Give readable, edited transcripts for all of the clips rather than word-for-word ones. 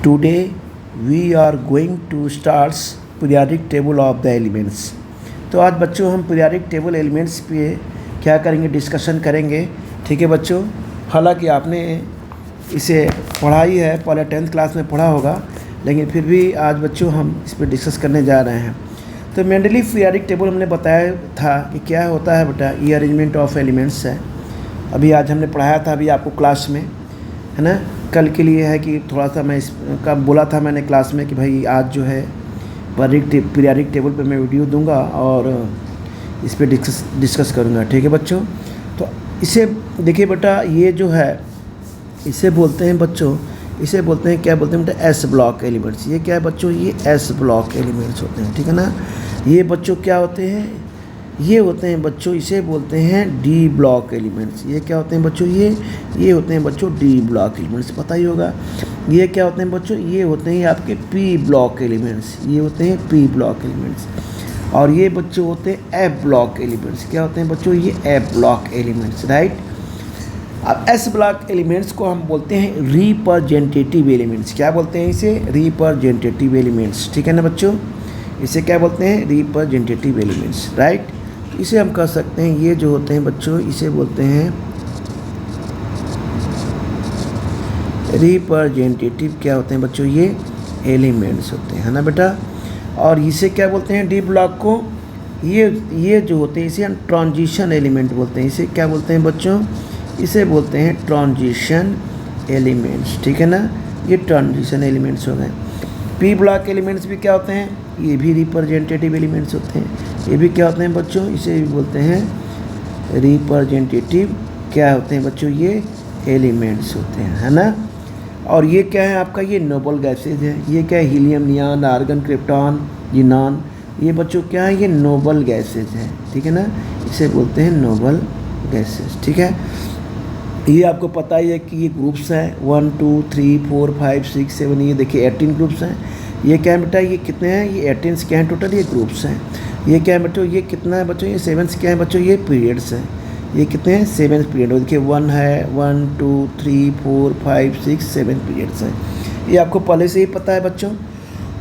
Today we are going to start periodic table of the elements। तो आज बच्चों हम periodic table elements पे क्या करेंगे, डिस्कशन करेंगे। ठीक है बच्चों, हालांकि आपने इसे पढ़ा ही है, पहले 10th क्लास में पढ़ा होगा, लेकिन फिर भी आज बच्चों हम इस पर डिस्कस करने जा रहे हैं। तो मेंडलीव पीरियडिक टेबल हमने बताया था कि क्या होता है बेटा, ये अरेंजमेंट ऑफ एलिमेंट्स है। अभी आज हमने पढ़ाया था अभी आपको क्लास में, है ना। कल के लिए है कि थोड़ा सा मैं इसका बोला था मैंने क्लास में कि भाई आज जो है पीरियडिक टेबल पे मैं वीडियो दूंगा और इस पर डिस्कस करूंगा। ठीक है बच्चों, तो इसे देखिए बेटा, ये जो है इसे बोलते हैं बच्चों, इसे बोलते हैं, क्या बोलते हैं बेटा, एस ब्लॉक एलिमेंट्स। ये क्या है बच्चों, ये एस ब्लॉक एलिमेंट्स होते हैं। ठीक है ना। ये बच्चों क्या होते हैं, ये होते हैं बच्चों, इसे बोलते हैं डी ब्लॉक एलिमेंट्स। ये क्या होते हैं बच्चों, ये होते हैं बच्चों डी ब्लॉक एलिमेंट्स, पता ही होगा। ये क्या होते हैं बच्चों, ये होते हैं आपके पी ब्लॉक एलिमेंट्स, ये होते हैं पी ब्लॉक एलिमेंट्स। और ये बच्चों होते हैं एफ ब्लॉक एलिमेंट्स। क्या होते हैं बच्चों, ये एफ ब्लॉक एलिमेंट्स, राइट। अब एस ब्लॉक एलिमेंट्स को हम बोलते हैं रिप्रेजेंटेटिव एलिमेंट्स। क्या बोलते हैं इसे, रिप्रेजेंटेटिव एलिमेंट्स। ठीक है ना बच्चों, इसे क्या बोलते हैं, रिप्रेजेंटेटिव एलिमेंट्स, राइट। तो इसे हम कह सकते हैं, ये जो होते हैं बच्चों, इसे बोलते हैं रिप्रेजेंटेटिव, क्या होते हैं बच्चों, ये एलिमेंट्स होते हैं, है ना बेटा। और इसे क्या बोलते हैं, डी ब्लॉक को, ये जो होते हैं इसे हम ट्रांजिशन एलिमेंट बोलते हैं। इसे क्या बोलते हैं बच्चों, इसे बोलते हैं ट्रांजिशन एलिमेंट्स। ठीक है ना, ये ट्रांजिशन एलिमेंट्स हो गए। पी ब्लॉक एलिमेंट्स भी क्या होते हैं, ये भी रिप्रेजेंटेटिव एलिमेंट्स होते हैं। ये भी क्या होते हैं बच्चों, इसे भी बोलते हैं रिप्रेजेंटेटिव, क्या होते हैं बच्चों, ये एलिमेंट्स होते हैं, है ना। और ये क्या है आपका, ये नोबल गैसेज है। ये क्या है, helium, neon, argon, krypton, xenon. ये बच्चों क्या है, ये नोबल गैसेज है। ठीक है ना, इसे बोलते हैं नोबल गैसेज। ठीक है, ये आपको पता ही है कि ये ग्रुप्स हैं 1 2 3 4 5 6 7, ये देखिए 18 ग्रुप्स हैं। ये क्या है बेटा, ये कितने हैं, ये 18 क्या हैं टोटल, ये ग्रुप्स हैं। ये क्या है बच्चों, ये कितना है बच्चों, ये 7 क्या है बच्चों, ये पीरियड्स हैं। ये कितने हैं, 7 पीरियड। देखिए 1 है, 1 2 3 4 5 6 7 पीरियड्स हैं। ये आपको पहले से ही पता है बच्चों।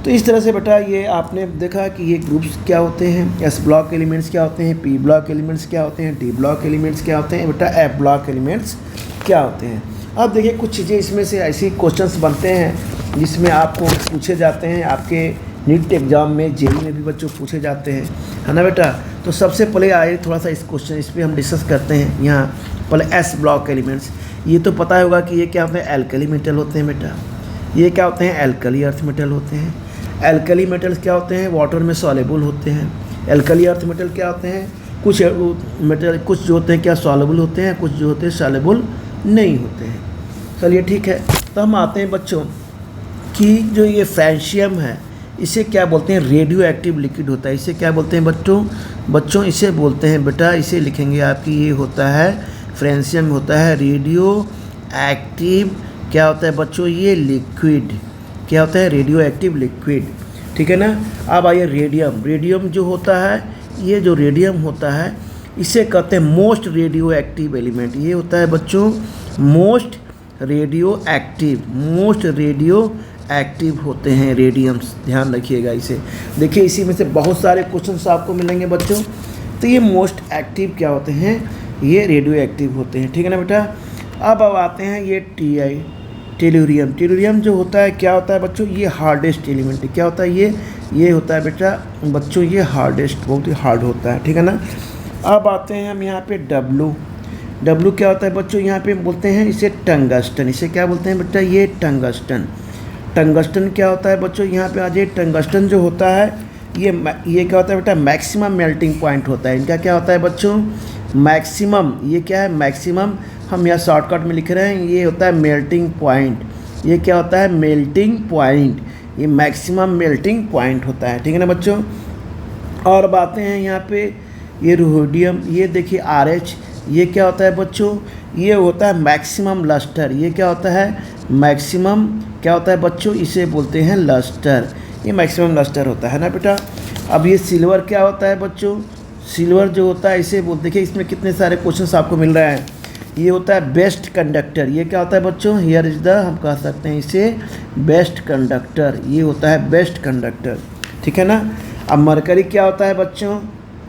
तो इस तरह से बेटा ये आपने देखा कि ये ग्रुप्स क्या होते हैं, एस ब्लॉक एलिमेंट्स क्या होते हैं, पी ब्लॉक एलिमेंट्स क्या होते हैं, डी ब्लॉक एलिमेंट्स क्या होते हैं बेटा, एफ ब्लॉक एलिमेंट्स क्या होते हैं। अब देखिए कुछ चीज़ें इसमें से ऐसी क्वेश्चंस बनते हैं जिसमें आपको पूछे जाते हैं, आपके नीट एग्जाम में, जेईई में भी बच्चों पूछे जाते हैं, है ना बेटा। तो सबसे पहले आए थोड़ा सा इस क्वेश्चन, इस पर हम डिस्कस करते हैं। यहाँ पहले एस ब्लॉक एलिमेंट्स, ये तो पता होगा कि ये क्या होते हैं, एल्कली मेटल होते हैं बेटा। ये क्या होते हैं, एल्कली अर्थ मेटल होते हैं। एल्कली मेटल्स क्या होते हैं, वाटर में सॉल्युबल होते हैं। एल्कली अर्थ मेटल क्या होते हैं, कुछ मेटल कुछ जो होते हैं क्या सॉल्युबल होते हैं, कुछ जो होते हैं सॉल्युबल नहीं होते हैं। चलिए ठीक है, तो हम आते हैं बच्चों कि जो ये फ्रेंशियम है, इसे क्या बोलते हैं, रेडियो एक्टिव लिक्विड होता है। इसे क्या बोलते हैं बच्चों इसे बोलते हैं बेटा, इसे लिखेंगे आपकी, ये होता है फ्रेंशियम, होता है रेडियो एक्टिव, क्या होता है बच्चों, ये लिक्विड, क्या होता है, रेडियो एक्टिव लिक्विड। ठीक है ना। अब आइए रेडियम जो होता है, ये जो रेडियम होता है इसे कहते हैं मोस्ट रेडियो एक्टिव एलिमेंट। ये होता है बच्चों मोस्ट रेडियो एक्टिव होते हैं रेडियम्स, ध्यान रखिएगा इसे। देखिए इसी में से बहुत सारे क्वेश्चंस आपको मिलेंगे बच्चों। तो ये मोस्ट एक्टिव क्या होते हैं, ये रेडियो एक्टिव होते हैं। ठीक है ना बेटा। अब आते हैं ये टेलुरियम जो होता है, क्या होता है बच्चों, ये हार्डेस्ट एलिमेंट है। क्या होता है ये होता है बेटा बच्चों, ये हार्डेस्ट, बहुत ही हार्ड होता है। ठीक है ना। अब आते हैं हम यहाँ पे डब्लू क्या होता है बच्चों, यहाँ पे बोलते हैं इसे टंगस्टन। इसे क्या बोलते हैं बेटा, ये टंगस्टन क्या होता है बच्चों, यहाँ पे आ जाइए। टंगस्टन जो होता है ये क्या होता है बेटा, मैक्सिमम मेल्टिंग पॉइंट होता है। इनका क्या होता है बच्चों, मैक्सिमम, ये क्या है मैक्सिमम, हम यहाँ शॉर्टकट में लिख रहे हैं, ये होता है मेल्टिंग पॉइंट। ये क्या होता है, मेल्टिंग पॉइंट, ये मैक्सिमम मेल्टिंग पॉइंट होता है। ठीक है ना बच्चों। और अब आते हैं यहाँ पे ये रोडियम, ये देखिए RH, ये क्या होता है बच्चों, ये होता है मैक्सिमम लस्टर। ये क्या होता है, मैक्सिमम, क्या होता है बच्चों, इसे बोलते हैं लस्टर, ये मैक्सिमम लस्टर होता है ना बेटा। अब ये सिल्वर क्या होता है बच्चों, सिल्वर जो होता है इसे बोलते, देखिए इसमें कितने सारे क्वेश्चंस आपको मिल रहे हैं। ये होता है बेस्ट कंडक्टर। ये क्या होता है बच्चों, हियर इज द, हम कह सकते हैं इसे बेस्ट कंडक्टर। ये होता है बेस्ट कंडक्टर, ठीक है ना। अब मरकरी क्या होता है बच्चों,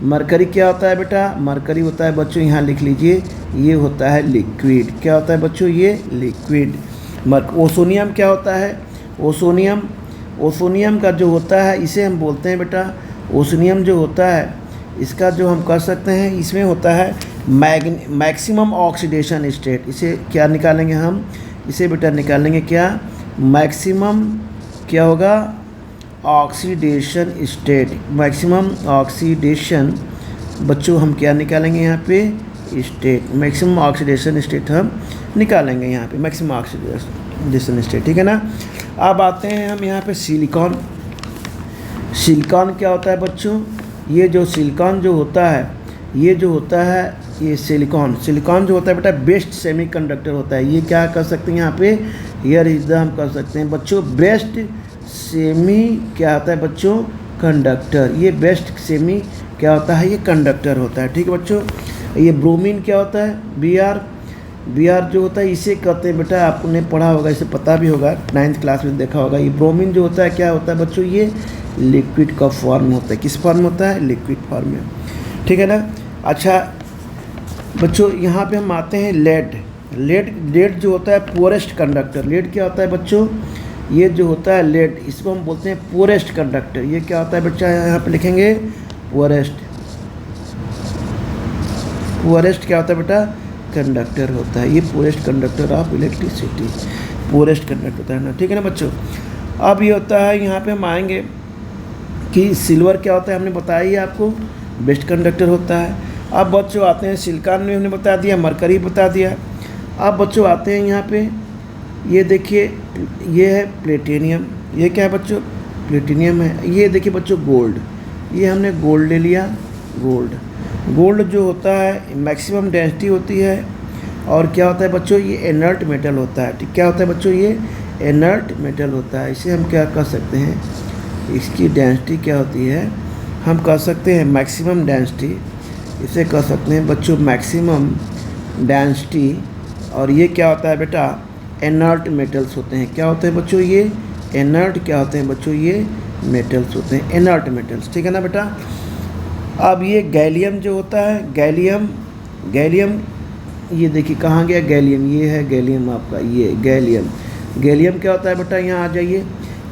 मरकरी क्या होता है बेटा, मरकरी होता है बच्चों, यहाँ लिख लीजिए, ये होता है लिक्विड। क्या होता है बच्चों, ये लिक्विड। ओसोनियम क्या होता है, ओसोनियम, ओसोनियम का जो होता है इसे हम बोलते हैं बेटा, ओसोनियम जो होता है इसका जो हम कह सकते हैं, इसमें होता है मैक्सिमम ऑक्सीडेशन स्टेट। इसे क्या निकालेंगे हम, इसे बेटा निकालेंगे क्या, मैक्सिमम क्या होगा, ऑक्सीडेशन स्टेट, मैक्सिमम ऑक्सीडेशन बच्चों हम क्या निकालेंगे यहाँ पे, स्टेट, मैक्सिमम ऑक्सीडेशन स्टेट हम निकालेंगे यहाँ पे, मैक्सिमम ऑक्सीडेशन स्टेट, ठीक है ना। अब आते हैं हम यहाँ पे सिलिकॉन। सिलिकॉन क्या होता है बच्चों, ये जो सिलिकॉन जो होता है, ये जो होता है ये सिलिकॉन, सिलिकॉन जो होता है बेटा बेस्ट सेमीकंडक्टर होता है। ये क्या कर सकते हैं यहाँ पे, हियर इज द, हम कर सकते हैं बच्चों बेस्ट सेमी क्या होता है बच्चों, कंडक्टर। ये बेस्ट सेमी क्या होता है, ये कंडक्टर होता है, ठीक है बच्चों। ये ब्रोमीन क्या होता है, Br, Br जो होता है इसे कहते हैं बेटा, आपने पढ़ा होगा, इसे पता भी होगा, 9th क्लास में देखा होगा। ये ब्रोमीन जो होता है क्या होता है बच्चों, ये लिक्विड का फॉर्म होता है। किस फॉर्म में होता है, लिक्विड फॉर्म में, ठीक है ना। अच्छा बच्चों यहाँ पे हम आते हैं लेड। लेड जो होता है पोरेस्ट कंडक्टर। लेड क्या होता है बच्चों, ये जो होता है लेड, इसको हम बोलते हैं पोरेस्ट कंडक्टर। ये क्या होता है बच्चा, यहाँ पे लिखेंगे पोरेस्ट, पोरेस्ट क्या होता है बेटा, कंडक्टर होता है। ये forest conductor of electricity, forest conductor होता है ना, ठीक है ना बच्चों। अब ये होता है, यहाँ पे हम आएंगे कि सिल्वर क्या होता है, हमने बताया ही आपको बेस्ट कंडक्टर होता है। अब बच्चों आते हैं सिलिकॉन में हमने बता दिया, मरकरी बता दिया। अब बच्चों आते हैं यहाँ पे, ये देखिए ये है प्लेटिनियम। ये क्या है बच्चों, प्लेटिनियम है। ये देखिए बच्चों गोल्ड, ये हमने गोल्ड ले लिया, गोल्ड। गोल्ड जो होता है मैक्सिमम डेंसिटी होती है, और क्या होता है बच्चों, ये इनर्ट मेटल होता है, ठीक। क्या होता है बच्चों, ये इनर्ट मेटल होता है। इसे हम क्या कह सकते हैं, इसकी डेंसिटी क्या होती है, हम कह सकते हैं मैक्सिमम डेंसिटी, इसे कह सकते हैं बच्चों मैक्सिमम डेंसिटी। और ये क्या होता है बेटा, इनर्ट मेटल्स होते हैं। क्या होते हैं बच्चों, ये इनर्ट क्या होते हैं बच्चों, ये मेटल्स होते हैं, इनर्ट मेटल्स, ठीक है ना बेटा। अब ये गैलियम जो होता है, गैलियम, गैलियम ये देखिए कहाँ गया गैलियम, ये है गैलियम आपका, ये गैलियम। गैलियम क्या होता है बेटा, यहाँ आ जाइए।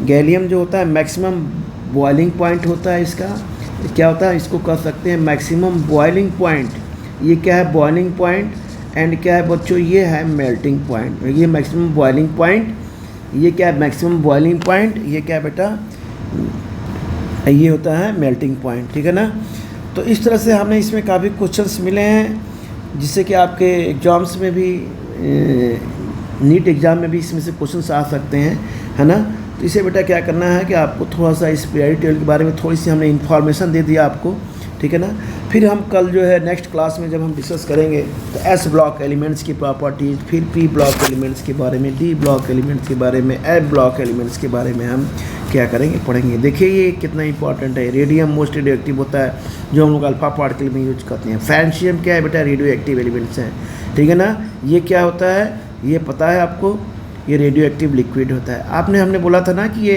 गैलियम जो होता है मैक्सिमम बॉइलिंग पॉइंट होता है इसका, क्या होता है, इसको कह सकते हैं मैक्सिमम बॉइलिंग पॉइंट। ये क्या है, बॉइलिंग पॉइंट, एंड क्या है बच्चों, ये है मेल्टिंग पॉइंट। ये मैक्सिमम बॉइलिंग पॉइंट, ये क्या है मैक्सिमम बॉइलिंग पॉइंट, ये क्या है बेटा, ये होता है मेल्टिंग पॉइंट, ठीक है ना। तो इस तरह से हमने इसमें काफ़ी क्वेश्चंस मिले हैं, जिससे कि आपके एग्ज़ाम्स में भी, नीट एग्ज़ाम में भी इसमें से क्वेश्चंस आ सकते हैं, है ना। तो इसे बेटा क्या करना है कि आपको थोड़ा सा इस पीरियोडिक टेबल के बारे में थोड़ी सी हमने इन्फॉर्मेशन दे दिया आपको, ठीक है ना। फिर हम कल जो है नेक्स्ट क्लास में जब हम डिस्कस करेंगे तो एस ब्लॉक एलिमेंट्स की प्रॉपर्टीज, फिर पी ब्लॉक एलिमेंट्स के बारे में, डी ब्लॉक एलिमेंट्स के बारे में, एफ ब्लॉक एलिमेंट्स के बारे में हम क्या करेंगे, पढ़ेंगे। देखिए ये कितना इंपॉर्टेंट है। रेडियम मोस्ट रेडियो एक्टिव होता है, जो हम लोग अल्फा पार्टिकल में यूज करते हैं। फ्रांशियम क्या है बेटा, रेडियो एक्टिव एलिमेंट्स हैं, ठीक है ना। ये क्या होता है, ये पता है आपको, ये रेडियो एक्टिव लिक्विड होता है। आपने हमने बोला था ना कि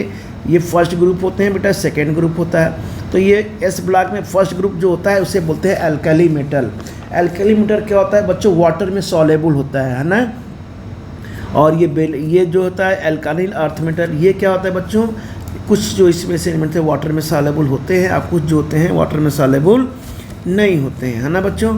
ये फर्स्ट ग्रुप होते हैं बेटा, सेकेंड ग्रुप होता है। तो ये एस ब्लॉक में फर्स्ट ग्रुप जो होता है उसे बोलते हैं अल्कली मेटल। अल्कली मेटल क्या होता है बच्चों, वाटर में सॉलेबल होता है ना। और ये जो होता है अल्काइल अर्थ मेटल, ये क्या होता है बच्चों, कुछ जो इसमें से एलिमेंट है वाटर में सॉलेबल होते हैं, और कुछ जो होते हैं वाटर में सॉलेबल नहीं होते हैं, है ना बच्चों।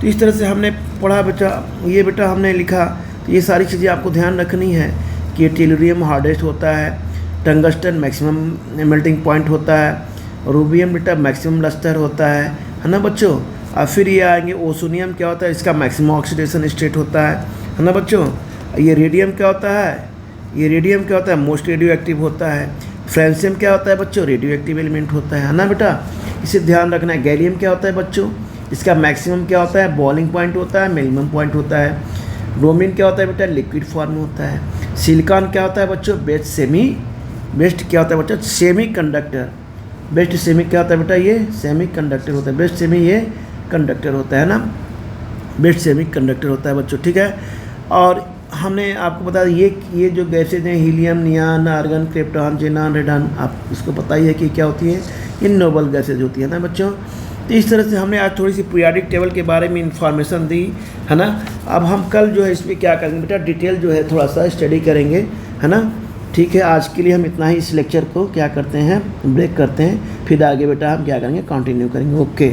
तो इस तरह से हमने पढ़ा बेटा, ये बेटा हमने लिखा। तो ये सारी चीज़ें आपको ध्यान रखनी है कि टेलुरियम हार्डेस्ट होता है, टंगस्टन मैक्सिमम मेल्टिंग पॉइंट होता है, रूबियम बेटा मैक्सिमम लस्टर होता है ना बच्चों। और फिर ये आएंगे ओसोनियम क्या होता है, इसका मैक्सिमम ऑक्सीडेशन स्टेट होता है ना बच्चों। ये रेडियम क्या होता है, ये रेडियम क्या होता है, मोस्ट रेडियो एक्टिव होता है। फ्रांशियम क्या होता है बच्चों, रेडियो एक्टिव एलिमेंट होता है ना बेटा, इसे ध्यान रखना है। गैलियम क्या होता है बच्चों, इसका मैक्सिमम क्या होता है, बॉइलिंग पॉइंट होता है, मिनिमम पॉइंट होता है। ब्रोमीन क्या होता है बेटा, लिक्विड फॉर्म में होता है। सिलिकॉन क्या होता है बच्चों, बेस्ट क्या होता है बच्चों, सेमी कंडक्टर। बेस्ट सेमी क्या होता है बेटा, ये सेमी कंडक्टर होता है, बेस्ट सेमी ये कंडक्टर होता है ना। बेस्ट सेमी कंडक्टर होता है बच्चों, ठीक है। और हमने आपको बताया ये जो गैसेज हैं helium, neon, argon, krypton, xenon, radon, आप इसको पता ही है कि क्या होती है, ये नोबल गैसेज होती है ना बच्चों। तो इस तरह से हमने आज थोड़ी सी पीरियोडिक टेबल के बारे में इंफॉर्मेशन दी, है ना। अब हम कल जो है इस पर क्या करेंगे बेटा, डिटेल जो है थोड़ा सा स्टडी करेंगे, है ना। ठीक है, आज के लिए हम इतना ही इस लेक्चर को क्या करते हैं, ब्रेक करते हैं, फिर आगे बेटा हम क्या करेंगे, कंटिन्यू करेंगे। ओके।